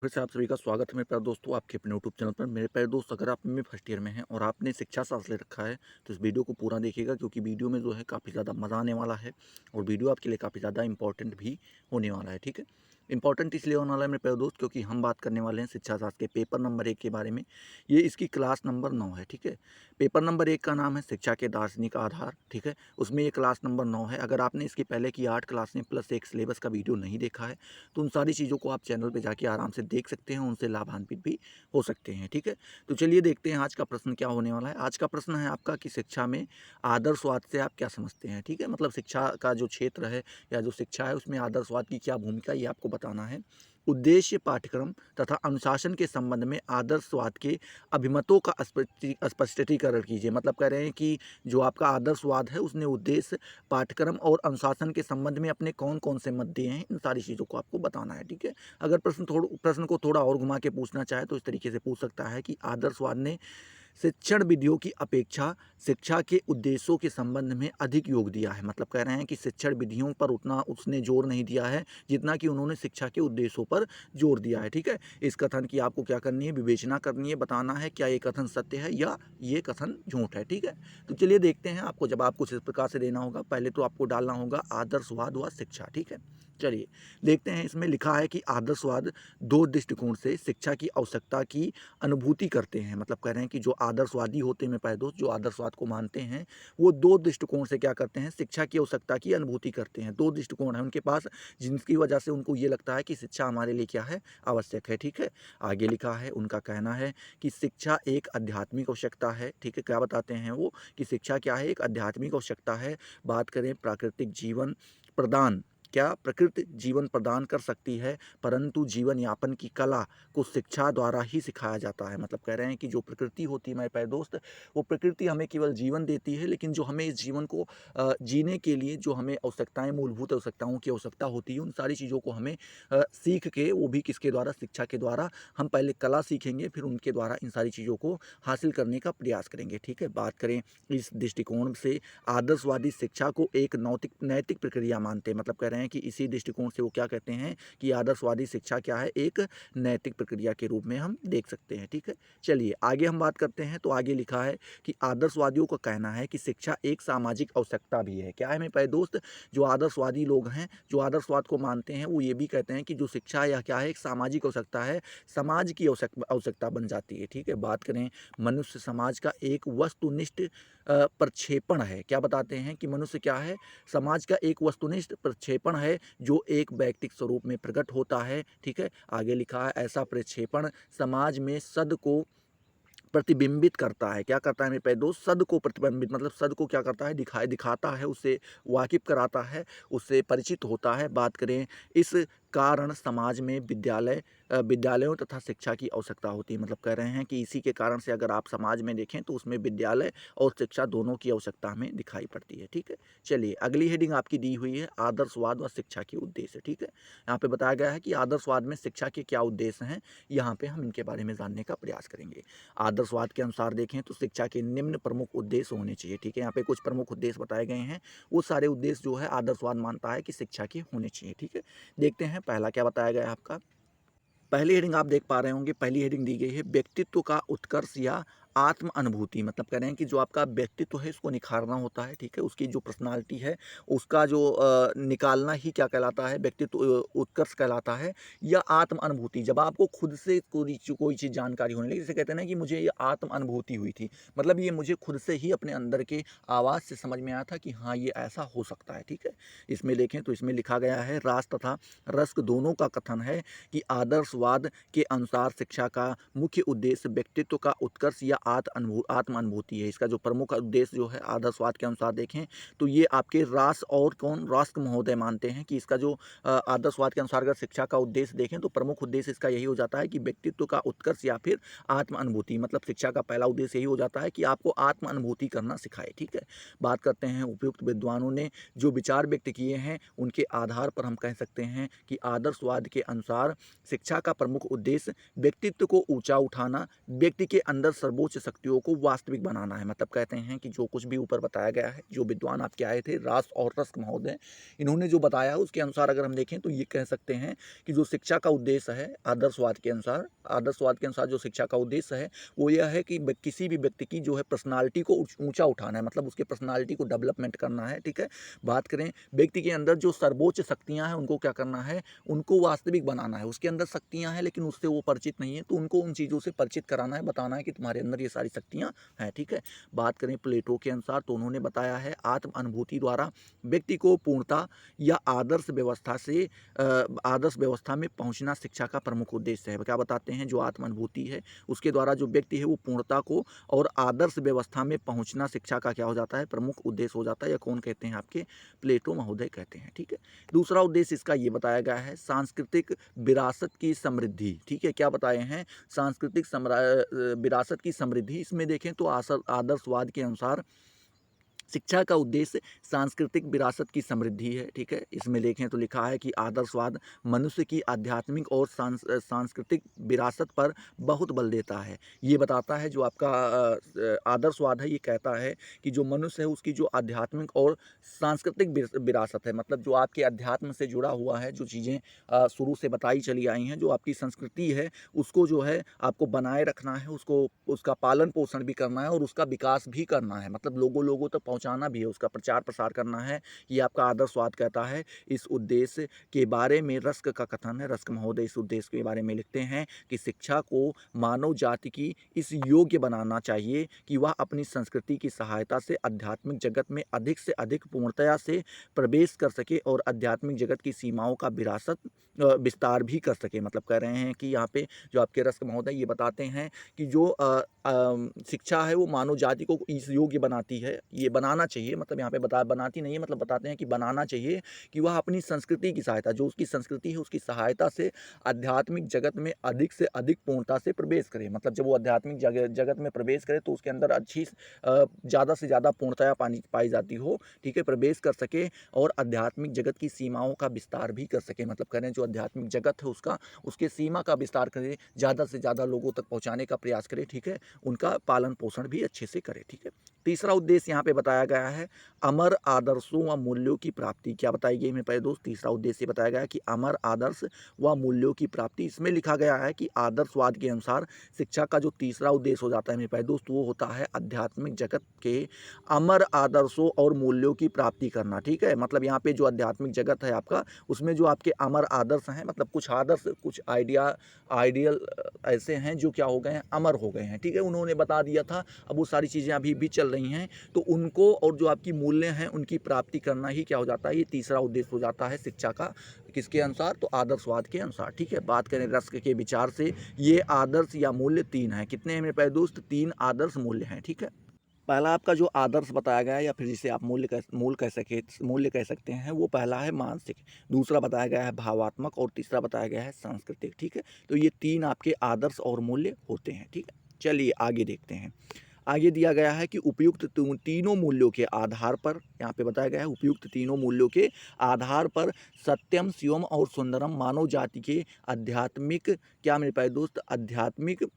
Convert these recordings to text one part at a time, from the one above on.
फिर से आप सभी का स्वागत है मेरे प्यारे दोस्तों आपके अपने यूट्यूब चैनल पर। मेरे प्यारे दोस्त, अगर आप एमए फर्स्ट ईयर में हैं और आपने शिक्षा साथ ले रखा है तो इस वीडियो को पूरा देखिएगा, क्योंकि वीडियो में जो है काफ़ी ज़्यादा मज़ा आने वाला है और वीडियो आपके लिए काफ़ी ज़्यादा इंपॉर्टेंट भी होने वाला है। ठीक है, इंपॉर्टेंट इसलिए होने वाला है मेरे प्यारे दोस्त, क्योंकि हम बात करने वाले हैं शिक्षा शास्त्र के पेपर नंबर 1 के बारे में। ये इसकी क्लास नंबर 9 है। ठीक है, पेपर नंबर 1 का नाम है शिक्षा के दार्शनिक आधार। ठीक है, उसमें ये क्लास नंबर 9 है। अगर आपने इसकी पहले की 8 क्लासें प्लस एक सिलेबस का वीडियो नहीं देखा है तो उन सारी चीज़ों को आप चैनल पे जाके आराम से देख सकते हैं, उनसे लाभान्वित भी हो सकते हैं। ठीक है, तो चलिए देखते हैं आज का प्रश्न क्या होने वाला है। आज का प्रश्न है आपका कि शिक्षा में आदर्शवाद से आप क्या समझते हैं। ठीक है, मतलब शिक्षा का जो क्षेत्र है या जो शिक्षा है उसमें आदर्शवाद की क्या भूमिका, ये आपको बताना है। उद्देश्य, पाठ्यक्रम तथा अनुशासन के संबंध में आदर्शवाद के अभिमतों का स्पष्टीकरण कीजिए। मतलब कह रहे हैं कि जो आपका आदर्शवाद है उसने उद्देश्य, पाठ्यक्रम और अनुशासन के संबंध में अपने कौन-कौन से मत दिए हैं, इन सारी चीज़ों को आपको बताना है। ठीक है, अगर प्रश्न को थोड़ा और घुमा के पूछना चाहे तो इस तरीके से पूछ सकता है कि आदर्शवाद ने शिक्षण विधियों की अपेक्षा शिक्षा के उद्देश्यों के संबंध में अधिक योग दिया है। मतलब कह रहे हैं कि शिक्षण विधियों पर उतना उसने जोर नहीं दिया है जितना कि उन्होंने शिक्षा के उद्देश्यों पर जोर दिया है। ठीक है, इस कथन की आपको क्या करनी है, विवेचना करनी है, बताना है क्या ये कथन सत्य है या ये कथन झूठ है। ठीक है, तो चलिए देखते हैं। आपको जवाब कुछ इस प्रकार से देना होगा। पहले तो आपको डालना होगा आदर्शवाद व शिक्षा। ठीक है, चलिए देखते हैं। इसमें लिखा है कि आदर्शवाद दो दृष्टिकोण से शिक्षा की आवश्यकता की अनुभूति करते हैं। मतलब कह रहे हैं कि जो आदर्शवादी होते हैं मेरे प्यारे दोस्त, जो आदर्शवाद को मानते हैं, वो दो दृष्टिकोण से क्या करते हैं, शिक्षा की आवश्यकता की अनुभूति करते हैं। दो दृष्टिकोण है उनके पास जिनकी वजह से उनको ये लगता है कि शिक्षा हमारे लिए क्या है, आवश्यक है। ठीक है, आगे लिखा है, उनका कहना है कि शिक्षा एक आध्यात्मिक आवश्यकता है। ठीक है, क्या बताते हैं वो कि शिक्षा क्या है, एक आध्यात्मिक आवश्यकता है। बात करें प्राकृतिक जीवन प्रदान, क्या प्रकृति जीवन प्रदान कर सकती है, परंतु जीवन यापन की कला को शिक्षा द्वारा ही सिखाया जाता है। मतलब कह रहे हैं कि जो प्रकृति होती है मेरे प्यारे दोस्त, वो प्रकृति हमें केवल जीवन देती है, लेकिन जो हमें इस जीवन को जीने के लिए जो हमें आवश्यकताएं, मूलभूत आवश्यकताओं की आवश्यकता होती है, उन सारी चीज़ों को हमें सीख के, वो भी किसके द्वारा, शिक्षा के द्वारा। हम पहले कला सीखेंगे, फिर उनके द्वारा इन सारी चीज़ों को हासिल करने का प्रयास करेंगे। ठीक है, बात करें इस दृष्टिकोण से आदर्शवादी शिक्षा को एक नैतिक नैतिक प्रक्रिया मानते हैं। मतलब कह रहे हैं कि इसी दृष्टिकोण से वो क्या कहते हैं कि आदर्शवादी शिक्षा क्या है, एक नैतिक प्रक्रिया के रूप में हम देख सकते हैं। ठीक है, चलिए आगे हम बात करते हैं। तो आगे लिखा है कि आदर्शवादियों का कहना है कि शिक्षा एक सामाजिक आवश्यकता भी है। क्या है मेरे प्यारे दोस्त, जो आदर्शवादी लोग हैं, जो आदर्शवाद को मानते हैं, वो ये भी कहते हैं कि जो शिक्षा या क्या है, एक सामाजिक आवश्यकता है, समाज की आवश्यकता बन जाती है। ठीक है, बात करें मनुष्य समाज का एक वस्तुनिष्ठ प्रक्षेपण है। क्या बताते हैं कि मनुष्य क्या है, समाज का एक वस्तुनिष्ठ प्रक्षेपण है जो एक व्यक्तिक स्वरूप में प्रकट होता है। ठीक है, आगे लिखा है ऐसा प्रक्षेपण समाज में सद को प्रतिबिंबित करता है। क्या करता है मेरे प्यारे दोस्त, सद को प्रतिबिंबित, मतलब सद को क्या करता है, दिखाता है, उससे वाकिफ कराता है, उससे परिचित होता है। बात करें इस कारण समाज में विद्यालयों तथा शिक्षा की आवश्यकता होती है। मतलब कह रहे हैं कि इसी के कारण से अगर आप समाज में देखें तो उसमें विद्यालय और शिक्षा दोनों की आवश्यकता हमें दिखाई पड़ती है। ठीक है, चलिए अगली हेडिंग आपकी दी हुई है आदर्शवाद व शिक्षा के उद्देश्य। ठीक है, यहाँ पे बताया गया है कि आदर्शवाद में शिक्षा के क्या उद्देश्य हैं, यहाँ पे हम इनके बारे में जानने का प्रयास करेंगे। आदर्शवाद के अनुसार देखें तो शिक्षा के निम्न प्रमुख उद्देश्य होने चाहिए। ठीक है, यहाँ पे कुछ प्रमुख उद्देश्य बताए गए हैं। वो सारे उद्देश्य जो है आदर्शवाद मानता है कि शिक्षा के होने चाहिए। ठीक है, देखते हैं पहला क्या बताया गया है आपका। पहली हेडिंग आप देख पा रहे होंगे, पहली हेडिंग दी गई है व्यक्तित्व का उत्कर्ष या आत्म अनुभूति। मतलब कह रहे हैं कि जो आपका व्यक्तित्व है इसको निखारना होता है। ठीक है, उसकी जो पर्सनालिटी है उसका जो निकालना ही क्या कहलाता है, व्यक्तित्व उत्कर्ष कहलाता है। या आत्म अनुभूति, जब आपको खुद से कोई चीज़ जानकारी होने लगी, जैसे कहते हैं ना कि मुझे ये आत्म अनुभूति हुई थी, मतलब ये मुझे खुद से ही अपने अंदर के आवाज़ से समझ में आया था कि हाँ ये ऐसा हो सकता है। ठीक है, इसमें देखें तो इसमें लिखा गया है रास तथा रस्क दोनों का कथन है कि आदर्शवाद के अनुसार शिक्षा का मुख्य उद्देश्य व्यक्तित्व का उत्कर्ष या आत्म अनुभूति है। इसका जो प्रमुख उद्देश्य जो है आदर्शवाद के अनुसार देखें तो ये आपके रास और कौन, रास्क महोदय मानते हैं कि इसका जो आदर्शवाद के अनुसार अगर शिक्षा का उद्देश्य देखें तो प्रमुख उद्देश्य इसका यही हो जाता है कि व्यक्तित्व का उत्कर्ष या फिर आत्म अनुभूति। मतलब शिक्षा का पहला उद्देश्य यही हो जाता है कि आपको आत्म अनुभूति करना सिखाए। ठीक है, बात करते हैं उपयुक्त विद्वानों ने जो विचार व्यक्त किए हैं उनके आधार पर हम कह सकते हैं कि आदर्शवाद के अनुसार शिक्षा का प्रमुख उद्देश्य व्यक्तित्व को ऊंचा उठाना, व्यक्ति के अंदर सर्वोच्च सर्वोच्च शक्तियों को वास्तविक बनाना है। मतलब कहते हैं कि जो कुछ भी ऊपर बताया गया है, जो विद्वान आपके आए थे रास और रस्क महोदय, इन्होंने जो बताया है उसके अनुसार अगर हम देखें तो ये कह सकते हैं कि जो शिक्षा का उद्देश्य है आदर्शवाद के अनुसार जो शिक्षा का उद्देश्य है वो यह है कि किसी भी व्यक्ति की जो है पर्सनालिटी को ऊंचा उठाना है, मतलब उसके पर्सनालिटी को डेवलपमेंट करना है। ठीक है, बात करें व्यक्ति के अंदर जो सर्वोच्च शक्तियां हैं उनको क्या करना है, उनको वास्तविक बनाना है। उसके अंदर शक्तियां हैं लेकिन उससे वो परिचित नहीं है, तो उनको उन चीज़ों से परिचित कराना है, बताना है कि तुम्हारे अंदर ये सारी शक्तियां हैं। ठीक है, बात करें प्लेटो के अनुसार तो उन्होंने बताया है आत्म अनुभूति द्वारा व्यक्ति को पूर्णता या आदर्श व्यवस्था में पहुंचना शिक्षा का प्रमुख उद्देश्य है। क्या बताते हैं, जो आत्म अनुभूति है उसके द्वारा जो व्यक्ति है वो पूर्णता को और आदर्श व्यवस्था में पहुंचना शिक्षा का क्या हो जाता है, प्रमुख उद्देश्य हो जाता है। या कौन कहते हैं, आपके प्लेटो महोदय कहते हैं। ठीक है, दूसरा उद्देश्य इसका ये बताया गया है सांस्कृतिक विरासत की समृद्धि। ठीक है, क्या बताए हैं, सांस्कृतिक विरासत की समृद्धि। इसमें देखें तो आदर्शवाद के अनुसार शिक्षा का उद्देश्य सांस्कृतिक विरासत की समृद्धि है। ठीक है, इसमें देखें तो लिखा है कि आदर्शवाद मनुष्य की आध्यात्मिक और सांस्कृतिक विरासत पर बहुत बल देता है। ये बताता है जो आपका आदर्शवाद है, ये कहता है कि जो मनुष्य है उसकी जो आध्यात्मिक और सांस्कृतिक विरासत है, मतलब जो आपके अध्यात्म से जुड़ा हुआ है, जो चीज़ें शुरू से बताई चली आई हैं, जो आपकी संस्कृति है उसको जो है आपको बनाए रखना है, उसको उसका पालन पोषण भी करना है और उसका विकास भी करना है, मतलब लोगों तक पहुंचाना भी है, उसका प्रचार प्रसार करना है। ये आपका आदर्शवाद कहता है। इस उद्देश्य के बारे में रस्क का कथन है, रस्क महोदय इस उद्देश्य के बारे में लिखते हैं कि शिक्षा को मानव जाति की इस योग्य बनाना चाहिए कि वह अपनी संस्कृति की सहायता से आध्यात्मिक जगत में अधिक से अधिक पूर्णतया से प्रवेश कर सके और आध्यात्मिक जगत की सीमाओं का विस्तार भी कर सके। मतलब कह रहे हैं कि यहाँ पे जो आपके रस्क महोदय ये बताते हैं कि जो शिक्षा है वो मानव जाति को इस योग्य बनाती है, ये बनाना चाहिए, मतलब यहाँ पे बनाती नहीं है, मतलब बताते हैं कि बनाना चाहिए कि वह अपनी संस्कृति की सहायता, जो उसकी संस्कृति है उसकी सहायता से आध्यात्मिक जगत में अधिक से अधिक पूर्णता से प्रवेश करे। मतलब जब वो आध्यात्मिक जगत में प्रवेश करे तो उसके अंदर ज़्यादा से ज़्यादा पूर्णतया पाई जाती हो। ठीक है, प्रवेश कर सके और आध्यात्मिक जगत की सीमाओं का विस्तार भी कर सके। मतलब कह रहे हैं जो आध्यात्मिक जगत है उसके सीमा का विस्तार करे, ज़्यादा से ज़्यादा लोगों तक पहुँचाने का प्रयास करे। ठीक है, उनका पालन पोषण भी अच्छे से करे। ठीक है, तीसरा उद्देश्य यहाँ पे बताया गया है अमर आदर्शों व मूल्यों की प्राप्ति। क्या बताई गई मेरे प्यारे दोस्त, तीसरा उद्देश्य बताया गया है कि अमर आदर्श व मूल्यों की प्राप्ति। इसमें लिखा गया है कि आदर्शवाद के अनुसार शिक्षा का जो तीसरा उद्देश्य हो जाता है मेरे प्यारे दोस्त, वो होता है आध्यात्मिक जगत के अमर आदर्शों और मूल्यों की प्राप्ति करना। ठीक है, मतलब यहाँ पे जो आध्यात्मिक जगत है आपका, उसमें जो आपके अमर आदर्श हैं, मतलब कुछ आदर्श कुछ आइडियल ऐसे हैं जो क्या हो गए हैं, अमर हो गए हैं। ठीक है, उन्होंने बता दिया था, अब वो सारी चीज़ें अभी भी चल रही हैं, तो उनको और जो आपकी मूल्य हैं उनकी प्राप्ति करना ही क्या हो जाता है, ये तीसरा उद्देश्य हो जाता है शिक्षा का। किसके अनुसार, तो आदर्शवाद के अनुसार। ठीक है, बात करें रस्क के विचार से, ये आदर्श या मूल्य तीन हैं। कितने हैं मेरे प्यारे दोस्त, तीन आदर्श मूल्य हैं। ठीक है, पहला आपका जो आदर्श बताया गया है या फिर जिसे आप मूल्य कह सकते हैं, वो पहला है मानसिक, दूसरा बताया गया है भावात्मक और तीसरा बताया गया है सांस्कृतिक। ठीक है, तो ये तीन आपके आदर्श और मूल्य होते हैं। ठीक है, चलिए आगे देखते हैं। आगे दिया गया है कि उपयुक्त तीनों मूल्यों के आधार पर, यहाँ पे बताया गया है उपयुक्त तीनों मूल्यों के आधार पर सत्यम शिवम और सुंदरम मानव जाति के आध्यात्मिक, क्या मेरे प्यारे दोस्त, आध्यात्मिक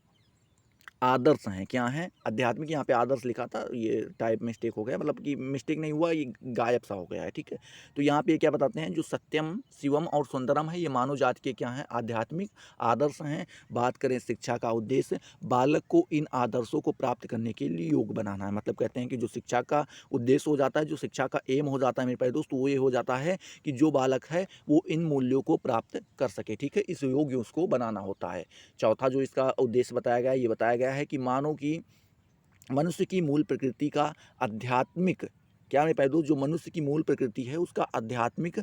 आदर्श हैं। क्या हैं, आध्यात्मिक, यहाँ पे आदर्श लिखा था, ये टाइप मिस्टेक हो गया, मतलब कि मिस्टेक नहीं हुआ, ये गायब सा हो गया है। ठीक है, तो यहाँ पे क्या बताते हैं, जो सत्यम शिवम और सुंदरम है ये मानव जाति के क्या हैं, आध्यात्मिक आदर्श हैं। बात करें शिक्षा का उद्देश्य, बालक को इन आदर्शों को प्राप्त करने के लिए योग्य बनाना है। मतलब कहते हैं कि जो शिक्षा का उद्देश्य हो जाता है, जो शिक्षा का एम हो जाता है मेरे प्यारे दोस्त, वो ये हो जाता है कि जो बालक है वो इन मूल्यों को प्राप्त कर सके। ठीक है, इस योग्य उसको बनाना होता है। चौथा जो इसका उद्देश्य बताया गया है, ये बताया गया है कि मनुष्य की मूल प्रकृति का आध्यात्मिक, क्या मेरे प्यारे दोस्त, जो मनुष्य की मूल प्रकृति है उसका आध्यात्मिक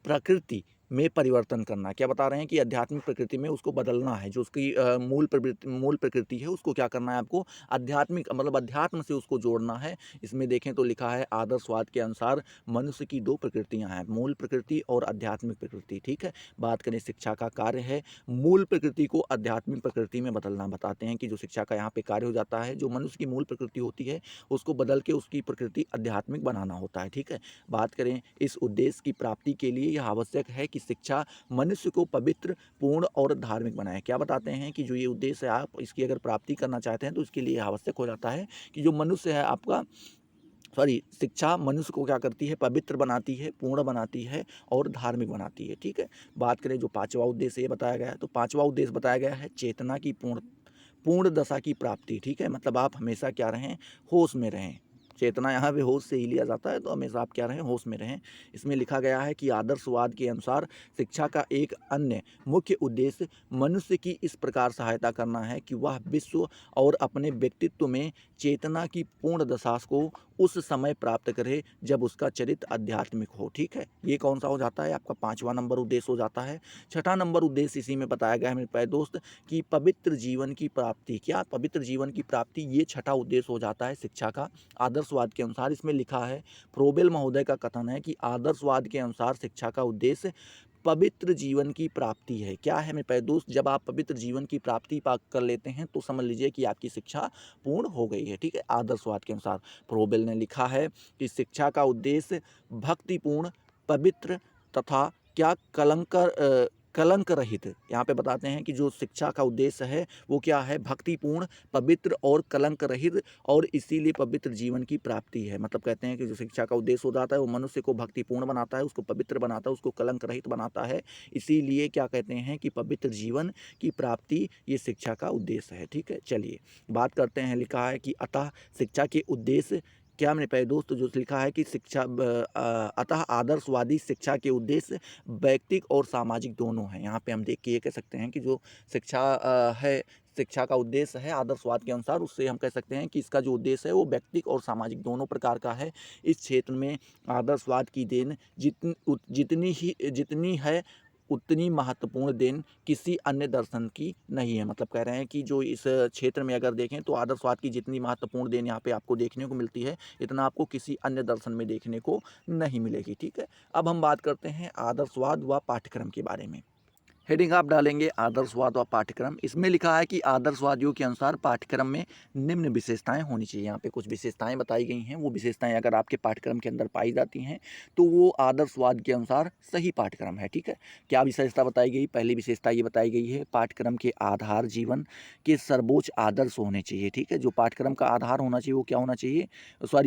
प्रकृति में परिवर्तन करना। क्या बता रहे हैं कि आध्यात्मिक प्रकृति में उसको बदलना है, जो उसकी मूल प्रकृति है उसको क्या करना है, आपको आध्यात्मिक, मतलब अध्यात्म से उसको जोड़ना है। इसमें देखें तो लिखा है आदर्शवाद के अनुसार मनुष्य की दो प्रकृतियां हैं, मूल प्रकृति और आध्यात्मिक प्रकृति। ठीक है, बात करें शिक्षा का कार्य है मूल प्रकृति को आध्यात्मिक प्रकृति में बदलना। बताते हैं कि जो शिक्षा का यहाँ पे कार्य हो जाता है, जो मनुष्य की मूल प्रकृति होती है उसको बदल के उसकी प्रकृति आध्यात्मिक बनाना होता है। ठीक है, बात करें इस उद्देश्य की प्राप्ति के लिए यह आवश्यक है कि शिक्षा मनुष्य को पवित्र, पूर्ण और धार्मिक बनाए। क्या बताते हैं कि जो ये उद्देश्य है आप इसकी अगर प्राप्ति करना चाहते हैं तो इसके लिए आवश्यक हो जाता है कि जो मनुष्य है आपका शिक्षा मनुष्य को क्या करती है, पवित्र बनाती है, पूर्ण बनाती है और धार्मिक बनाती है। ठीक है। बात करें जो पांचवा उद्देश्य ये बताया गया है, तो पांचवा उद्देश्य बताया गया है चेतना की पूर्ण पूर्ण दशा की प्राप्ति। ठीक है। मतलब आप हमेशा क्या रहें, होश में रहें। चेतना यहाँ पे होश से ही लिया जाता है, तो हमेशा आप क्या रहें, होश में रहें। इसमें लिखा गया है कि आदर्शवाद के अनुसार शिक्षा का एक अन्य मुख्य उद्देश्य मनुष्य की इस प्रकार सहायता करना है कि वह विश्व और अपने व्यक्तित्व में चेतना की पूर्ण दशा को उस समय प्राप्त करे जब उसका चरित्र आध्यात्मिक हो। ठीक है। ये कौन सा हो जाता है, आपका पांचवा नंबर उद्देश्य हो जाता है। छठा नंबर उद्देश्य इसी में बताया गया है मेरे प्यारे दोस्त कि पवित्र जीवन की प्राप्ति। क्या पवित्र जीवन की प्राप्ति, ये छठा उद्देश्य हो जाता है शिक्षा का आदर्शवाद के अनुसार। इसमें लिखा है, फ्रोबेल महोदय का कथन है कि आदर्शवाद के अनुसार शिक्षा का उद्देश्य पवित्र जीवन की प्राप्ति है। क्या है मेरे प्यारे दोस्त, जब आप पवित्र जीवन की प्राप्ति कर लेते हैं तो समझ लीजिए कि आपकी शिक्षा पूर्ण हो गई है। ठीक है। आदर्शवाद के अनुसार फ्रोबेल ने लिखा है कि शिक्षा का उद्देश्य भक्तिपूर्ण, पवित्र तथा क्या कलंक रहित। यहाँ पे बताते हैं कि जो शिक्षा का उद्देश्य है वो क्या है, भक्तिपूर्ण, पवित्र और कलंक रहित, और इसीलिए पवित्र जीवन की प्राप्ति है। मतलब कहते हैं कि जो शिक्षा का उद्देश्य हो जाता है वो मनुष्य को भक्तिपूर्ण बनाता है, उसको पवित्र बनाता है, उसको कलंक रहित बनाता है। इसीलिए क्या कहते हैं कि पवित्र जीवन की प्राप्ति ये शिक्षा का उद्देश्य है। ठीक है। चलिए बात करते हैं, लिखा है कि अतः शिक्षा के उद्देश्य, क्या मेरे प्यारे दोस्त जो लिखा है कि अतः आदर्शवादी शिक्षा के उद्देश्य व्यक्तिक और सामाजिक दोनों हैं। यहाँ पे हम देख के ये कह सकते हैं कि जो शिक्षा है, शिक्षा का उद्देश्य है आदर्शवाद के अनुसार, उससे हम कह सकते हैं कि इसका जो उद्देश्य है वो व्यक्तिक और सामाजिक दोनों प्रकार का है। इस क्षेत्र में आदर्शवाद की देन जितनी है उतनी महत्वपूर्ण देन किसी अन्य दर्शन की नहीं है। मतलब कह रहे हैं कि जो इस क्षेत्र में अगर देखें तो आदर्शवाद की जितनी महत्वपूर्ण देन यहाँ पे आपको देखने को मिलती है, इतना आपको किसी अन्य दर्शन में देखने को नहीं मिलेगी। ठीक है। अब हम बात करते हैं आदर्शवाद व पाठ्यक्रम के बारे में। हेडिंग आप डालेंगे आदर्शवाद व पाठ्यक्रम। इसमें लिखा है कि आदर्शवादियों के अनुसार पाठ्यक्रम में निम्न विशेषताएं होनी चाहिए। यहाँ पे कुछ विशेषताएं बताई गई हैं, वो विशेषताएं अगर आपके पाठ्यक्रम के अंदर पाई जाती हैं तो वो आदर्शवाद के अनुसार सही पाठ्यक्रम है। ठीक है। क्या विशेषता बताई गई, पहली विशेषता ये बताई गई है, पाठ्यक्रम के आधार जीवन के सर्वोच्च आदर्श होने चाहिए। ठीक है। जो पाठ्यक्रम का आधार होना चाहिए वो क्या होना चाहिए,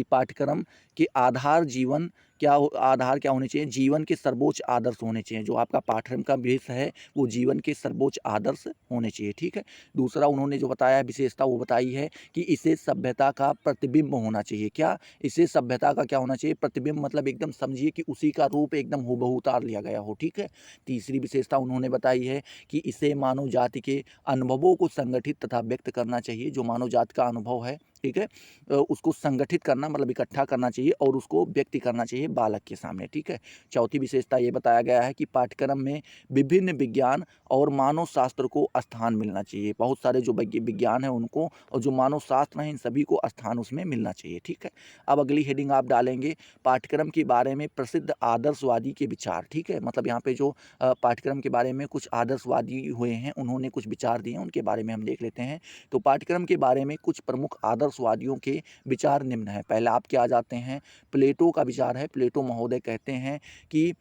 पाठ्यक्रम के आधार जीवन आधार क्या होने चाहिए, जीवन के सर्वोच्च आदर्श होने चाहिए। जो आपका पाठ्यक्रम का विषय है वो जीवन के सर्वोच्च आदर्श होने चाहिए। ठीक है। दूसरा उन्होंने जो बताया विशेषता वो बताई है कि इसे सभ्यता का प्रतिबिंब होना चाहिए। क्या, इसे सभ्यता का क्या होना चाहिए, प्रतिबिंब। मतलब एकदम समझिए कि उसी का रूप एकदम हूबहू उतार लिया गया हो। ठीक है। तीसरी विशेषता उन्होंने बताई है कि इसे मानव जाति के अनुभवों को संगठित तथा व्यक्त करना चाहिए। जो मानव जाति का अनुभव है, ठीक है, उसको संगठित करना मतलब इकट्ठा करना चाहिए और उसको व्यक्त करना चाहिए बालक के सामने। ठीक है। चौथी विशेषता ये बताया गया है कि पाठ्यक्रम में विभिन्न विज्ञान और मानव शास्त्र को स्थान मिलना चाहिए। बहुत सारे जो विज्ञान है उनको और जो मानव शास्त्र हैं इन सभी को स्थान उसमें मिलना चाहिए। ठीक है। अब अगली हेडिंग आप डालेंगे पाठ्यक्रम के बारे में प्रसिद्ध आदर्शवादी के विचार। ठीक है। मतलब यहाँ पे जो पाठ्यक्रम के बारे में कुछ आदर्शवादी हुए हैं उन्होंने कुछ विचार दिए हैं, उनके बारे में हम देख लेते हैं। तो पाठ्यक्रम के बारे में कुछ प्रमुख आदर्शवादियों के विचार निम्न है। पहले आपके आ जाते हैं प्लेटो का विचार है। प्लेटो महोदय कहते हैं कि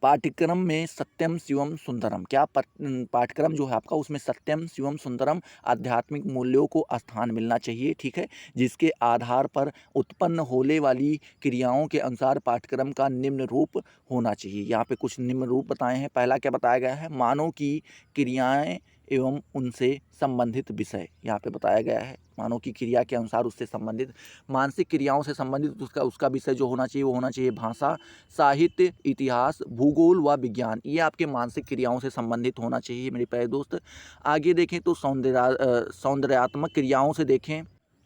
पाठ्यक्रम में सत्यम शिवम सुंदरम। क्या पाठ्यक्रम जो है आपका उसमें सत्यम शिवम सुंदरम आध्यात्मिक मूल्यों को स्थान मिलना चाहिए। ठीक है। जिसके आधार पर उत्पन्न होने वाली क्रियाओं के अनुसार पाठ्यक्रम का निम्न रूप होना चाहिए। यहाँ पे कुछ निम्न रूप बताए हैं। पहला क्या बताया गया है, मानव की क्रियाएं एवं उनसे संबंधित विषय। यहाँ पे बताया गया है मानव की क्रिया के अनुसार उससे संबंधित मानसिक क्रियाओं से संबंधित उसका विषय जो होना चाहिए वो होना चाहिए भाषा, साहित्य, इतिहास, भूगोल व विज्ञान। ये आपके मानसिक क्रियाओं से संबंधित होना चाहिए मेरे प्यारे दोस्त। आगे देखें तो सौंदर्यात्मक क्रियाओं से देखें।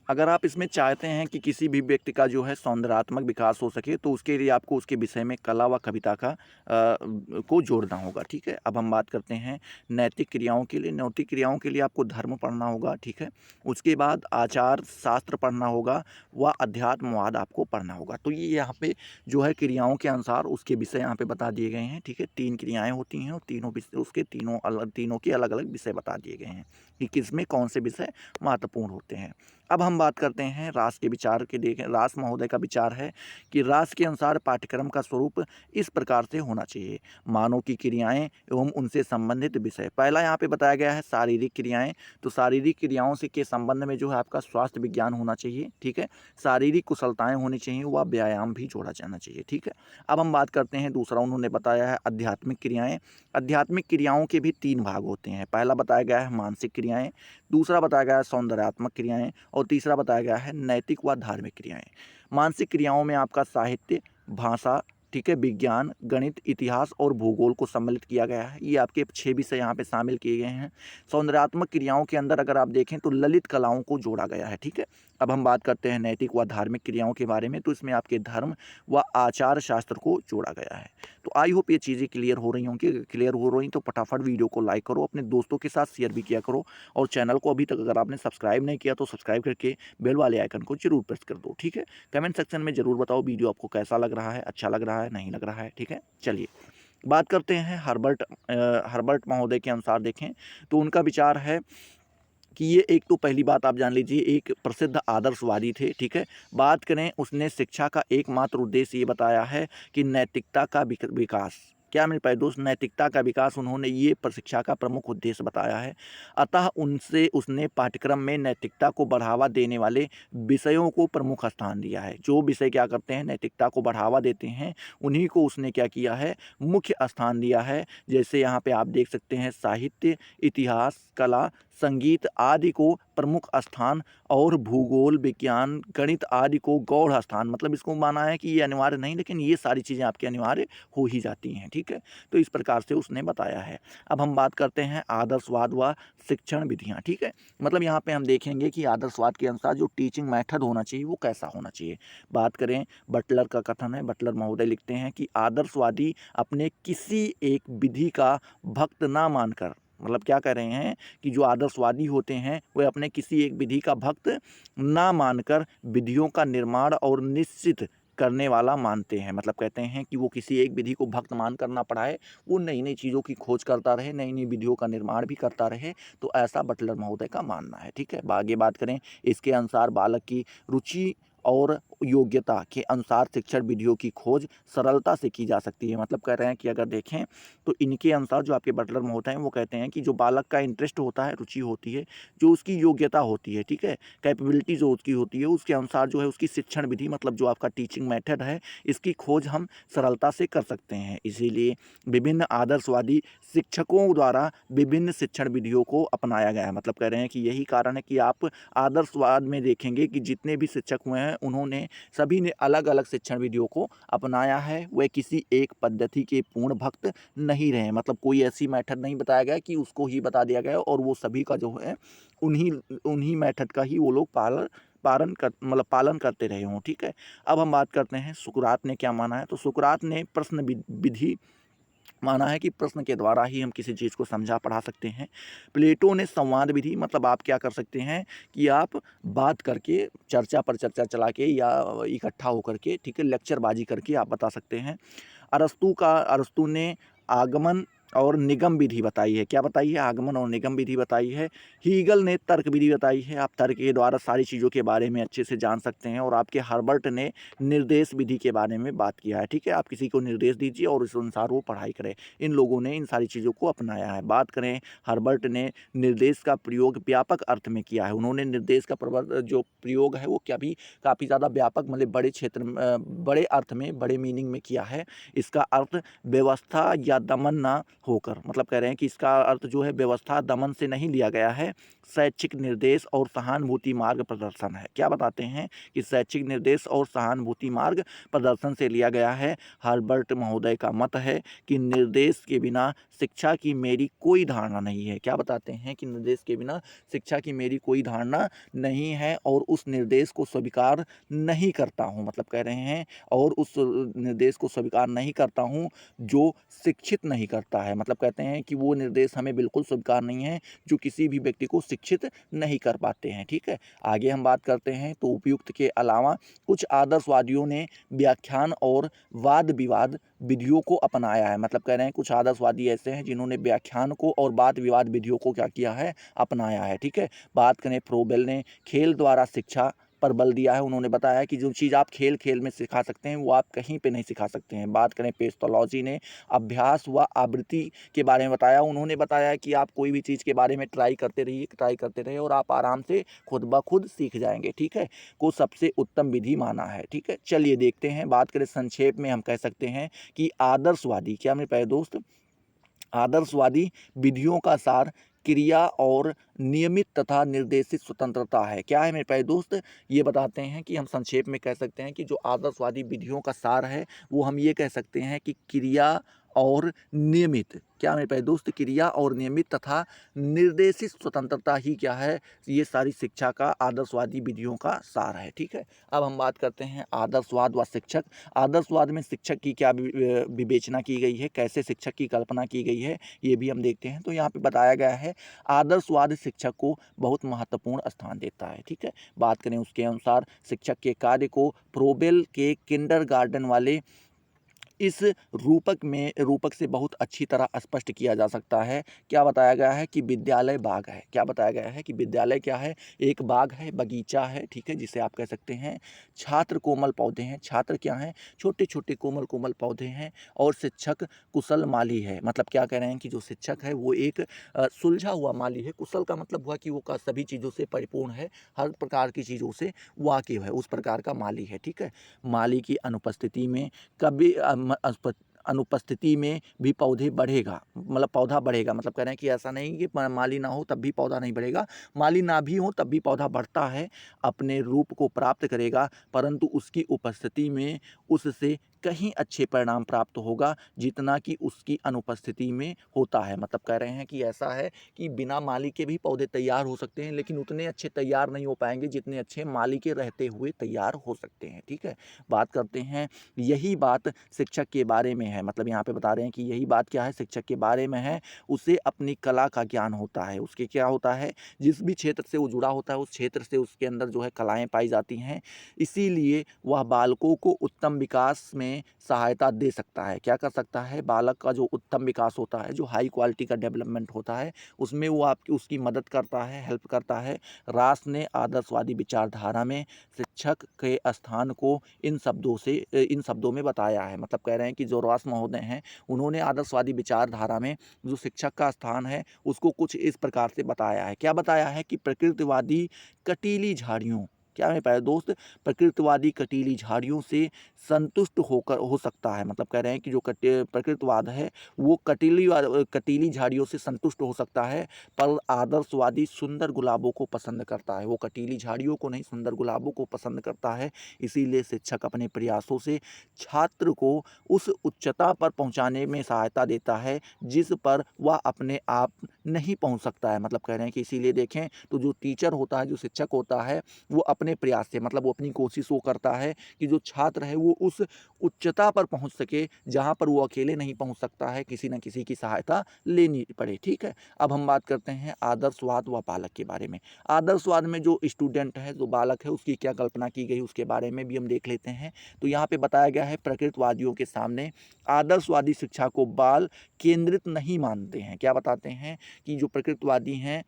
अगर आप इसमें चाहते हैं कि किसी भी व्यक्ति का जो है सौंदर्यात्मक विकास हो सके तो उसके लिए आपको उसके विषय में कला व कविता को जोड़ना होगा। ठीक है। अब हम बात करते हैं नैतिक क्रियाओं के लिए। नैतिक क्रियाओं के लिए आपको धर्म पढ़ना होगा। ठीक है। उसके बाद आचार शास्त्र पढ़ना होगा व अध्यात्मवाद आपको पढ़ना होगा। तो ये यहाँ पे जो है क्रियाओं के अनुसार उसके विषय यहाँ पे बता दिए गए हैं। ठीक है। 3 क्रियाएं होती हैं और तीनों के अलग अलग विषय बता दिए गए हैं कि किसमें कौन से विषय महत्वपूर्ण होते हैं। अब हम बात करते हैं रास के विचार के। देखें, रास महोदय का विचार है कि रास के अनुसार पाठ्यक्रम का स्वरूप इस प्रकार से होना चाहिए। मानव की क्रियाएं एवं उनसे संबंधित विषय। पहला यहाँ पे बताया गया है शारीरिक क्रियाएं, तो शारीरिक क्रियाओं से के संबंध में जो है आपका स्वास्थ्य विज्ञान होना चाहिए, ठीक है। शारीरिक कुशलताएं होनी चाहिए, व व्यायाम भी जोड़ा जाना चाहिए, ठीक है। अब हम बात करते हैं दूसरा, उन्होंने बताया है आध्यात्मिक क्रियाएं। आध्यात्मिक क्रियाओं के भी 3 भाग होते हैं। पहला बताया गया है मानसिक क्रियाएं, दूसरा बताया गया है सौंदर्यात्मक क्रियाएं, और तीसरा बताया गया है नैतिक व धार्मिक क्रियाएं। मानसिक क्रियाओं में आपका साहित्य, भाषा, ठीक है, विज्ञान, गणित, इतिहास और भूगोल को सम्मिलित किया गया है। ये आपके 6 विषय यहाँ पे शामिल किए गए हैं। सौंदर्यात्मक क्रियाओं के अंदर अगर आप देखें तो ललित कलाओं को जोड़ा गया है, ठीक है। अब हम बात करते हैं नैतिक व धार्मिक क्रियाओं के बारे में, तो इसमें आपके धर्म व आचार शास्त्र को जोड़ा गया है। तो आई होप ये चीज़ें क्लियर हो रही होंगी। क्लियर हो रही तो फटाफट वीडियो को लाइक करो, अपने दोस्तों के साथ शेयर भी किया करो, और चैनल को अभी तक अगर आपने सब्सक्राइब नहीं किया तो सब्सक्राइब करके बेल वाले आइकन को जरूर प्रेस कर दो, ठीक है। कमेंट सेक्शन में ज़रूर बताओ वीडियो आपको कैसा लग रहा है, अच्छा लग रहा है, नहीं लग रहा है, ठीक है। चलिए बात करते हैं हर्बर्ट महोदय के अनुसार। देखें तो उनका विचार है कि ये एक, तो पहली बात आप जान लीजिए, एक प्रसिद्ध आदर्शवादी थे, ठीक है। बात करें, उसने शिक्षा का एकमात्र उद्देश्य ये बताया है कि नैतिकता का विकास। क्या मेरे प्यारे दोस्त, नैतिकता का विकास उन्होंने ये शिक्षा का प्रमुख उद्देश्य बताया है। अतः उनसे उसने पाठ्यक्रम में नैतिकता को बढ़ावा देने वाले विषयों को प्रमुख स्थान दिया है। जो विषय क्या करते हैं, नैतिकता को बढ़ावा देते हैं, उन्हीं को उसने क्या किया है, मुख्य स्थान दिया है। जैसे यहाँ पे आप देख सकते हैं साहित्य, इतिहास, कला, संगीत आदि को प्रमुख स्थान, और भूगोल, विज्ञान, गणित आदि को गौड़ स्थान। मतलब इसको माना है कि ये अनिवार्य नहीं, लेकिन ये सारी चीज़ें आपके अनिवार्य हो ही जाती हैं, ठीक है। तो इस प्रकार से उसने बताया है। अब हम बात करते हैं आदर्शवाद व शिक्षण विधियाँ, ठीक है। मतलब यहाँ पे हम देखेंगे कि आदर्शवाद के अनुसार जो टीचिंग मेथड होना चाहिए वो कैसा होना चाहिए। बात करें, बटलर का कथन है, बटलर महोदय लिखते हैं कि आदर्शवादी अपने किसी एक विधि का भक्त ना मानकर, मतलब क्या कह रहे हैं कि जो आदर्शवादी होते हैं वे अपने किसी एक विधि का भक्त ना मानकर विधियों का निर्माण और निश्चित करने वाला मानते हैं। मतलब कहते हैं कि वो किसी एक विधि को भक्त मान कर ना पढ़ाए, वो नई नई चीज़ों की खोज करता रहे, नई नई विधियों का निर्माण भी करता रहे। तो ऐसा बटलर महोदय का मानना है, ठीक है। आगे बात करें, इसके अनुसार बालक की रुचि और योग्यता के अनुसार शिक्षण विधियों की खोज सरलता से की जा सकती है। मतलब कह रहे हैं कि अगर देखें तो इनके अनुसार जो आपके बटलर महोदय हैं वो कहते हैं कि जो बालक का इंटरेस्ट होता है, रुचि होती है, जो उसकी योग्यता होती है, ठीक है, कैपेबिलिटी जो उसकी होती है, उसके अनुसार जो है उसकी शिक्षण विधि, मतलब जो आपका टीचिंग मेथड है, इसकी खोज हम सरलता से कर सकते हैं। इसीलिए विभिन्न आदर्शवादी शिक्षकों द्वारा विभिन्न शिक्षण विधियों को अपनाया गया है। मतलब कह रहे हैं कि यही कारण है कि आप आदर्शवाद में देखेंगे कि जितने भी शिक्षक हुए हैं उन्होंने सभी ने अलग अलग शिक्षण विधियों को अपनाया है। वे किसी एक पद्धति के पूर्ण भक्त नहीं रहे। मतलब कोई ऐसी मेथड नहीं बताया गया कि उसको ही बता दिया गया और वो सभी का जो है उन्हीं उन्हीं मेथड का ही वो लोग पालन करते रहे हों, ठीक है। अब हम बात करते हैं सुकरात ने क्या माना है। तो सुकरात ने प्रश्न विधि माना है कि प्रश्न के द्वारा ही हम किसी चीज़ को समझा पढ़ा सकते हैं। प्लेटो ने संवाद विधि, मतलब आप क्या कर सकते हैं कि आप बात करके, चर्चा पर चर्चा चला के या इकट्ठा होकर के, ठीक है, लेक्चरबाजी करके आप बता सकते हैं। अरस्तू ने आगमन और निगम विधि बताई है। क्या बताई है? आगमन और निगम विधि बताई है। हीगल ने तर्क विधि बताई है। आप तर्क के द्वारा सारी चीज़ों के बारे में अच्छे से जान सकते हैं। और आपके हर्बर्ट ने निर्देश विधि के बारे में बात किया है, ठीक है। आप किसी को निर्देश दीजिए और उस अनुसार वो पढ़ाई करे। इन लोगों ने इन सारी चीज़ों को अपनाया है। बात करें, हर्बर्ट ने निर्देश का प्रयोग व्यापक अर्थ में किया है। उन्होंने निर्देश का जो प्रयोग है वो काफ़ी ज़्यादा व्यापक, मतलब बड़े क्षेत्र में, बड़े अर्थ में, बड़े मीनिंग में किया है। इसका अर्थ व्यवस्था या दमन ना होकर, मतलब कह रहे हैं कि इसका अर्थ जो है व्यवस्था दमन से नहीं लिया गया है, शैक्षिक निर्देश और सहानुभूति मार्ग प्रदर्शन है। क्या बताते हैं कि शैक्षिक निर्देश और सहानुभूति मार्ग प्रदर्शन से लिया गया है। हर्बर्ट महोदय का मत है कि निर्देश के बिना शिक्षा की मेरी कोई धारणा नहीं है। क्या बताते हैं कि निर्देश के बिना शिक्षा की मेरी कोई धारणा नहीं है और उस निर्देश को स्वीकार नहीं करता हूँ। मतलब कह रहे हैं और उस निर्देश को स्वीकार नहीं करता हूँ जो शिक्षित नहीं करता है। है। मतलब कहते हैं कि वो निर्देश हमें बिल्कुल स्वीकार नहीं है जो किसी भी व्यक्ति को शिक्षित नहीं कर पाते हैं। ठीक है, आगे हम बात करते हैं तो उपयुक्त के अलावा कुछ आदर्शवादियों ने व्याख्यान और वाद विवाद विधियों को अपनाया है। मतलब कह रहे हैं कुछ आदर्शवादी ऐसे हैं जिन्होंने व्याख्यान को और वाद विवाद विधियों को क्या किया है, अपनाया है। ठीक है, बात करें फ्रोबेल ने खेल द्वारा शिक्षा पर बल दिया है। उन्होंने बताया कि जो चीज़ आप खेल खेल में सिखा सकते हैं वो आप कहीं पे नहीं सिखा सकते हैं। बात करें पेस्टोलॉजी ने अभ्यास व आवृत्ति के बारे में बताया। उन्होंने बताया कि आप कोई भी चीज़ के बारे में ट्राई करते रहिए और आप आराम से खुद ब खुद सीख जाएंगे। ठीक है, को सबसे उत्तम विधि माना है। ठीक है, चलिए देखते हैं। बात करें संक्षेप में हम कह सकते हैं कि आदर्शवादी, क्या मेरे प्यारे दोस्त, आदर्शवादी विधियों का सार क्रिया और नियमित तथा निर्देशित स्वतंत्रता है। क्या है मेरे प्यारे दोस्त, ये बताते हैं कि हम संक्षेप में कह सकते हैं कि जो आदर्शवादी विधियों का सार है वो हम ये कह सकते हैं कि क्रिया और नियमित, क्या मेरे प्यारे दोस्त, क्रिया और नियमित तथा निर्देशित स्वतंत्रता ही क्या है, ये सारी शिक्षा का आदर्शवादी विधियों का सार है। ठीक है, अब हम बात करते हैं आदर्शवाद व शिक्षक। आदर्शवाद में शिक्षक की क्या विवेचना की गई है, कैसे शिक्षक की कल्पना की गई है, ये भी हम देखते हैं। तो यहाँ पे बताया गया है आदर्शवाद शिक्षक को बहुत महत्वपूर्ण स्थान देता है। ठीक है, बात करें उसके अनुसार शिक्षक के कार्य को फ्रोबेल के किंडरगार्टन वाले इस रूपक से बहुत अच्छी तरह स्पष्ट किया जा सकता है। क्या बताया गया है कि विद्यालय बाग है। क्या बताया गया है कि विद्यालय क्या है, एक बाग है, बगीचा है। ठीक है, जिसे आप कह सकते हैं छात्र कोमल पौधे हैं। छात्र क्या हैं, छोटे छोटे कोमल कोमल पौधे हैं। और शिक्षक कुशल माली है। मतलब क्या कह रहे हैं कि जो शिक्षक है वो एक सुलझा हुआ माली है। कुशल का मतलब हुआ कि वो का सभी चीज़ों से परिपूर्ण है, हर प्रकार की चीज़ों से वाकिफ है, उस प्रकार का माली है। ठीक है, माली की अनुपस्थिति में कभी अनुपस्थिति में भी पौधे बढ़ेगा, मतलब पौधा बढ़ेगा। मतलब कह रहे हैं कि ऐसा नहीं कि माली ना हो तब भी पौधा नहीं बढ़ेगा, माली ना भी हो तब भी पौधा बढ़ता है, अपने रूप को प्राप्त करेगा, परंतु उसकी उपस्थिति में उससे कहीं अच्छे परिणाम प्राप्त होगा जितना कि उसकी अनुपस्थिति में होता है। मतलब कह रहे हैं कि ऐसा है कि बिना माली के भी पौधे तैयार हो सकते हैं, लेकिन उतने अच्छे तैयार नहीं हो पाएंगे जितने अच्छे माली के रहते हुए तैयार हो सकते हैं। ठीक है, बात करते हैं, यही बात शिक्षक के बारे में है। मतलब यहाँ पे बता रहे हैं कि यही बात क्या है, शिक्षक के बारे में है। उसे अपनी कला का ज्ञान होता है। उसके क्या होता है, जिस भी क्षेत्र से वो जुड़ा होता है उस क्षेत्र से उसके अंदर जो है कलाएं पाई जाती हैं, इसीलिए वह बालकों को उत्तम विकास में सहायता दे सकता है। क्या कर सकता है, बालक का जो उत्तम विकास होता है, जो हाई क्वालिटी का डेवलपमेंट होता है, उसमें वो आपकी उसकी मदद करता है, हेल्प करता है। रास ने आदर्शवादी विचारधारा में शिक्षक के स्थान को इन शब्दों में बताया है। मतलब कह रहे हैं कि जो रास महोदय हैं उन्होंने आदर्शवादी विचारधारा में जो शिक्षक का स्थान है उसको कुछ इस प्रकार से बताया है। क्या बताया है कि प्रकृतिवादी कटीली झाड़ियों, क्या मेरे प्यारे दोस्त, प्रकृतिवादी कटीली झाड़ियों से संतुष्ट हो सकता है। मतलब कह रहे हैं कि जो प्रकृतिवाद है वो कटीली झाड़ियों से संतुष्ट हो सकता है, पर आदर्शवादी सुंदर गुलाबों को पसंद करता है। वो कटीली झाड़ियों को नहीं, सुंदर गुलाबों को पसंद करता है। इसीलिए शिक्षक अपने प्रयासों से छात्र को उस उच्चता पर पहुंचाने में सहायता देता है जिस पर वह अपने आप नहीं पहुंच सकता है। मतलब कह रहे हैं कि इसीलिए देखें तो जो टीचर होता है, जो शिक्षक होता है, वो अपने प्रयास से, मतलब वो अपनी कोशिश वो करता है कि जो छात्र है वो उस उच्चता पर पहुंच सके जहां पर वो अकेले नहीं पहुंच सकता है, किसी न किसी की सहायता लेनी पड़े। ठीक है, अब हम बात करते हैं आदर्शवाद व बालक के बारे में। आदर्शवाद में जो स्टूडेंट है, जो बालक है, उसकी क्या कल्पना की गई उसके बारे में भी हम देख लेते हैं। तो यहाँ पे बताया गया है प्रकृतिवादियों के सामने आदर्शवादी शिक्षा को बाल केंद्रित नहीं मानते हैं। क्या बताते हैं कि जो प्रकृतिवादी हैं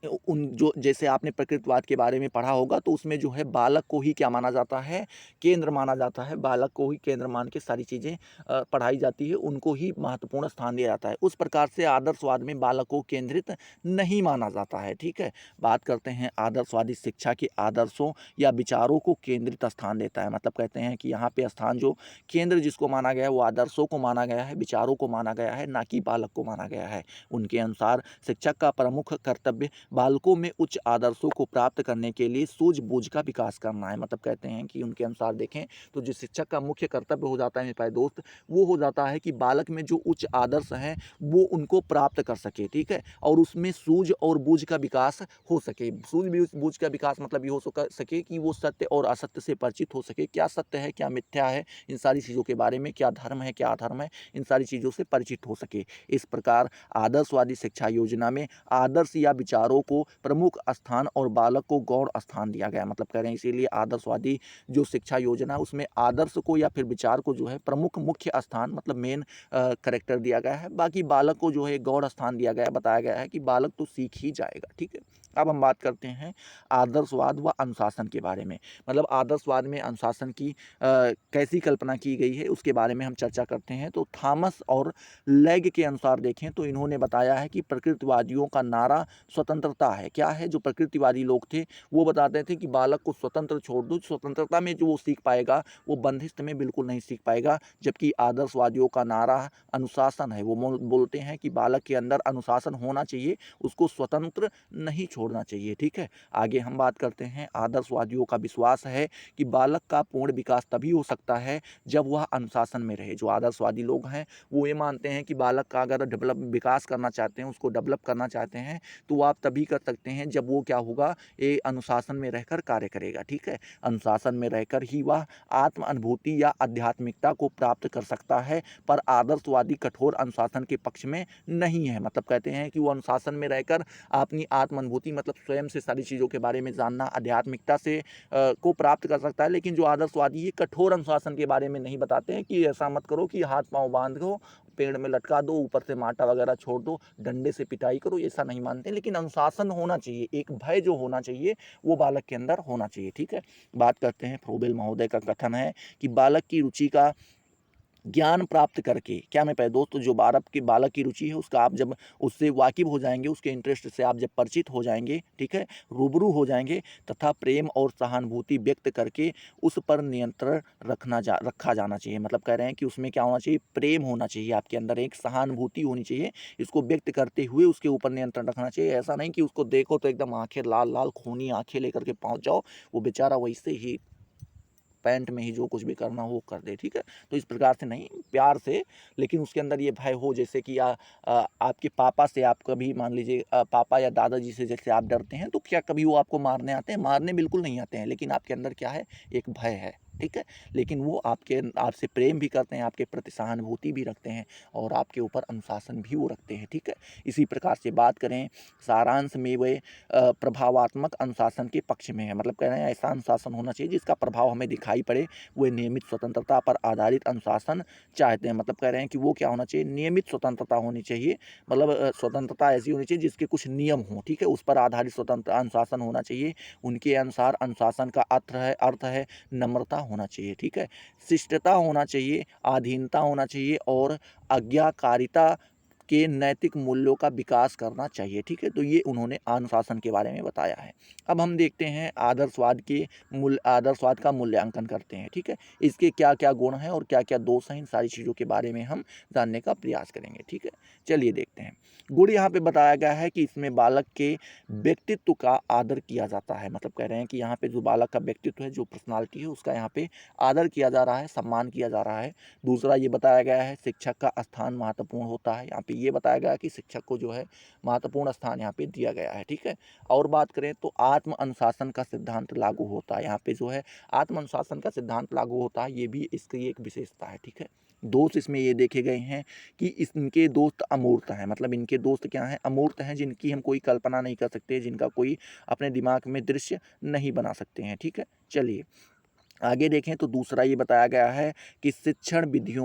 उन जो, जैसे आपने प्रकृतिवाद के बारे में पढ़ा होगा तो उसमें जो है बालक को ही क्या माना जाता है, केंद्र माना जाता है। बालक को ही केंद्र मान के सारी चीज़ें पढ़ाई जाती है, उनको ही महत्वपूर्ण स्थान दिया जाता है। उस प्रकार से आदर्शवाद में बालक को केंद्रित नहीं माना जाता है। ठीक है, बात करते हैं आदर्शवादी शिक्षा के आदर्शों या विचारों को केंद्रित स्थान देता है। मतलब कहते हैं कि यहाँ पे स्थान जो केंद्र जिसको माना गया है वो आदर्शों को माना गया है, विचारों को माना गया है, ना कि बालक को माना गया है। उनके अनुसार शिक्षक का प्रमुख कर्तव्य बालकों में उच्च आदर्शों को प्राप्त करने के लिए सूझबूझ का विकास करना है। मतलब कहते हैं कि उनके अनुसार देखें तो जो शिक्षक का मुख्य कर्तव्य हो जाता है मेरे प्यारे दोस्त, वो हो जाता है कि बालक में जो उच्च आदर्श हैं वो उनको प्राप्त कर सके, ठीक है, और उसमें सूझ और बूझ का विकास हो सके। सूझ बूझ का विकास मतलब ये हो सके कि वो सत्य और असत्य से परिचित हो सके, क्या सत्य है क्या मिथ्या है, इन सारी चीज़ों के बारे में, क्या धर्म है क्या अधर्म है, इन सारी चीज़ों से परिचित हो सके। इस प्रकार आदर्शवादी शिक्षा योजना में आदर्श या विचारों को प्रमुख स्थान और बालक को गौण स्थान दिया गया। मतलब कह रहे हैं इसीलिए आदर्शवादी जो शिक्षा योजना है उसमें आदर्श को या फिर विचार को जो है प्रमुख मुख्य स्थान मतलब मेन करेक्टर दिया गया है। बाकी बालक को जो है गौण स्थान दिया गया है, बताया गया है कि बालक तो सीख ही जाएगा, ठीक है। अब हम बात करते हैं आदर्शवाद व अनुशासन के बारे में। मतलब आदर्शवाद में अनुशासन की कैसी कल्पना की गई है उसके बारे में हम चर्चा करते हैं। तो थॉमस और लेग के अनुसार देखें तो इन्होंने बताया है कि प्रकृतिवादियों का नारा स्वतंत्रता है। क्या है, जो प्रकृतिवादी लोग थे वो बताते थे कि बालक को स्वतंत्र छोड़ दो, स्वतंत्रता में जो वो सीख पाएगा वो बंदिस्त में बिल्कुल नहीं सीख पाएगा। जबकि आदर्शवादियों का नारा अनुशासन है, वो बोलते हैं कि बालक के अंदर अनुशासन होना चाहिए, उसको स्वतंत्र नहीं छोड़ना चाहिए, ठीक है। आगे हम बात करते हैं आदर्शवादियों का विश्वास है कि बालक का पूर्ण विकास तभी हो सकता है जब वह अनुशासन में रहे। जो आदर्शवादी लोग हैं वो ये मानते हैं कि बालक का अगर विकास करना चाहते हैं, उसको डेवलप करना चाहते हैं तो वो आप तभी कर सकते हैं जब वो क्या होगा, ये अनुशासन में रहकर कार्य करेगा, ठीक है। अनुशासन में रहकर ही वह आत्म अनुभूति या आध्यात्मिकता को प्राप्त कर सकता है। पर आदर्शवादी कठोर अनुशासन के पक्ष में नहीं है। मतलब कहते हैं कि वो अनुशासन में रहकर अपनी आत्म अनुभूति मतलब स्वयं से सारी चीज़ों के बारे में जानना, आध्यात्मिकता से को प्राप्त कर सकता है। लेकिन जो आदर्शवादी ये कठोर अनुशासन के बारे में नहीं बताते हैं कि ऐसा मत करो कि हाथ पांव बांध दो, पेड़ में लटका दो, ऊपर से माटा वगैरह छोड़ दो, डंडे से पिटाई करो, ऐसा नहीं मानते। लेकिन अनुशासन होना चाहिए, एक भय जो होना चाहिए वो बालक के अंदर होना चाहिए, ठीक है। बात करते हैं फ्रोबेल महोदय का कथन है कि बालक की रुचि का ज्ञान प्राप्त करके, क्या मैं दोस्तों जो बालक की रुचि है उसका आप जब उससे वाकिफ हो जाएंगे, उसके इंटरेस्ट से आप जब परिचित हो जाएंगे, ठीक है, रूबरू हो जाएंगे, तथा प्रेम और सहानुभूति व्यक्त करके उस पर नियंत्रण रखा जाना चाहिए। मतलब कह रहे हैं कि उसमें क्या होना चाहिए, प्रेम होना चाहिए, आपके अंदर एक सहानुभूति होनी चाहिए, इसको व्यक्त करते हुए उसके ऊपर नियंत्रण रखना चाहिए। ऐसा नहीं कि उसको देखो तो एकदम आंखें लाल लाल खूनी आंखें लेकर के पहुंच जाओ, वो बेचारा वैसे ही पैंट में ही जो कुछ भी करना हो कर दे, ठीक है। तो इस प्रकार से नहीं, प्यार से, लेकिन उसके अंदर ये भय हो, जैसे कि आपके पापा से आप कभी मान लीजिए पापा या दादाजी से जैसे आप डरते हैं तो क्या कभी वो आपको मारने आते हैं? मारने बिल्कुल नहीं आते हैं, लेकिन आपके अंदर क्या है, एक भय है, ठीक है। लेकिन वो आपसे प्रेम भी करते हैं, आपके प्रति सहानुभूति भी रखते हैं और आपके ऊपर अनुशासन भी वो रखते हैं, ठीक है। इसी प्रकार से बात करें सारांश में वे प्रभावात्मक अनुशासन के पक्ष में है। मतलब कह रहे हैं ऐसा अनुशासन होना चाहिए जिसका प्रभाव हमें दिखाई पड़े। वे नियमित स्वतंत्रता पर आधारित अनुशासन चाहते हैं। मतलब कह रहे हैं कि वो क्या होना चाहिए, नियमित स्वतंत्रता होनी चाहिए। मतलब स्वतंत्रता ऐसी होनी चाहिए जिसके कुछ नियम हों, ठीक है, उस पर आधारित स्वतंत्र अनुशासन होना चाहिए। उनके अनुसार अनुशासन का अर्थ है नम्रता होना चाहिए, ठीक है, शिष्टता होना चाहिए, अधीनता होना चाहिए और आज्ञाकारिता के नैतिक मूल्यों का विकास करना चाहिए, ठीक है। तो ये उन्होंने अनुशासन के बारे में बताया है। अब हम देखते हैं आदर्शवाद का मूल्यांकन करते हैं, ठीक है। इसके क्या क्या गुण हैं और क्या क्या दोष हैं, इन सारी चीज़ों के बारे में हम जानने का प्रयास करेंगे, ठीक है। चलिए देखते हैं। गुण यहाँ पे बताया गया है कि इसमें बालक के व्यक्तित्व का आदर किया जाता है। मतलब कह रहे हैं कि यहाँ पे जो बालक का व्यक्तित्व है, जो पर्सनालिटी है, उसका यहाँ पे आदर किया जा रहा है, सम्मान किया जा रहा है। दूसरा ये बताया गया है शिक्षक का स्थान महत्वपूर्ण होता है। यहाँ पे ये बताया गया है कि शिक्षक को जो है महत्वपूर्ण स्थान यहाँ पे दिया गया है, ठीक है। और बात करें तो आत्म अनुशासन का सिद्धांत लागू होता है। यहाँ पे जो है आत्म अनुशासन का सिद्धांत लागू होता है, ये भी इसकी एक विशेषता है, ठीक है। दोस्त इसमें ये देखे गए हैं कि इनके दोस्त अमूर्त हैं। मतलब इनके दोस्त क्या हैं, अमूर्त हैं, जिनकी हम कोई कल्पना नहीं कर सकते, जिनका कोई अपने दिमाग में दृश्य नहीं बना सकते हैं, ठीक है। चलिए आगे देखें तो दूसरा ये बताया गया है कि शिक्षण विधि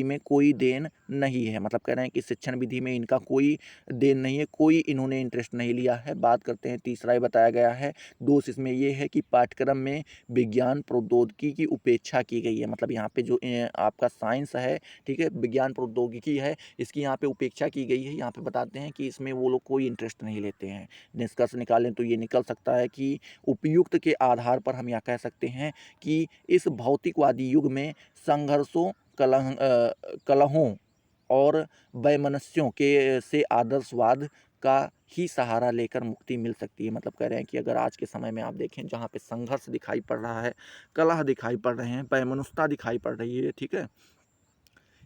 में कोई देन नहीं है। मतलब कह रहे हैं कि शिक्षण विधि में इनका कोई देन नहीं है, कोई इन्होंने इंटरेस्ट नहीं लिया है। बात करते हैं तीसरा ये बताया गया है, दोष इसमें ये है कि पाठ्यक्रम में विज्ञान प्रौद्योगिकी की उपेक्षा की गई है। मतलब यहाँ पे जो आपका साइंस है, ठीक है, विज्ञान प्रौद्योगिकी है, इसकी यहाँ पे उपेक्षा की गई है। यहाँ पे बताते हैं कि इसमें वो लोग कोई इंटरेस्ट नहीं लेते हैं। निष्कर्ष निकालें तो ये निकल सकता है कि उपयुक्त के आधार पर हम यह कह सकते हैं कि इस भौतिकवादी युग में संघर्षों, कलहों और वैमनस्यों के से आदर्शवाद का ही सहारा लेकर मुक्ति मिल सकती है। मतलब कह रहे हैं कि अगर आज के समय में आप देखें जहाँ पे संघर्ष दिखाई पड़ रहा है, कलह दिखाई पड़ रहे हैं, वैमनस्यता दिखाई पड़ रही है, ठीक है?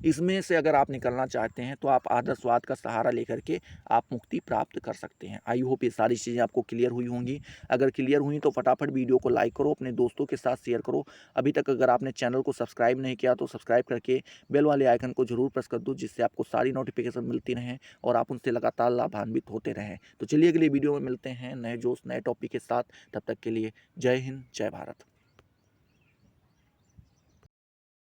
इसमें से अगर आप निकलना चाहते हैं तो आप आदर्शवाद का सहारा लेकर के आप मुक्ति प्राप्त कर सकते हैं। आई होप ये सारी चीज़ें आपको क्लियर हुई होंगी। अगर क्लियर हुई तो फटाफट वीडियो को लाइक करो, अपने दोस्तों के साथ शेयर करो। अभी तक अगर आपने चैनल को सब्सक्राइब नहीं किया तो सब्सक्राइब करके बेल वाले आइकन को ज़रूर प्रेस कर दो, जिससे आपको सारी नोटिफिकेशन मिलती रहें और आप उनसे लगातार लाभान्वित होते रहें। तो चलिए अगली वीडियो में मिलते हैं नए जोश, नए टॉपिक के साथ। तब तक के लिए जय हिंद, जय भारत।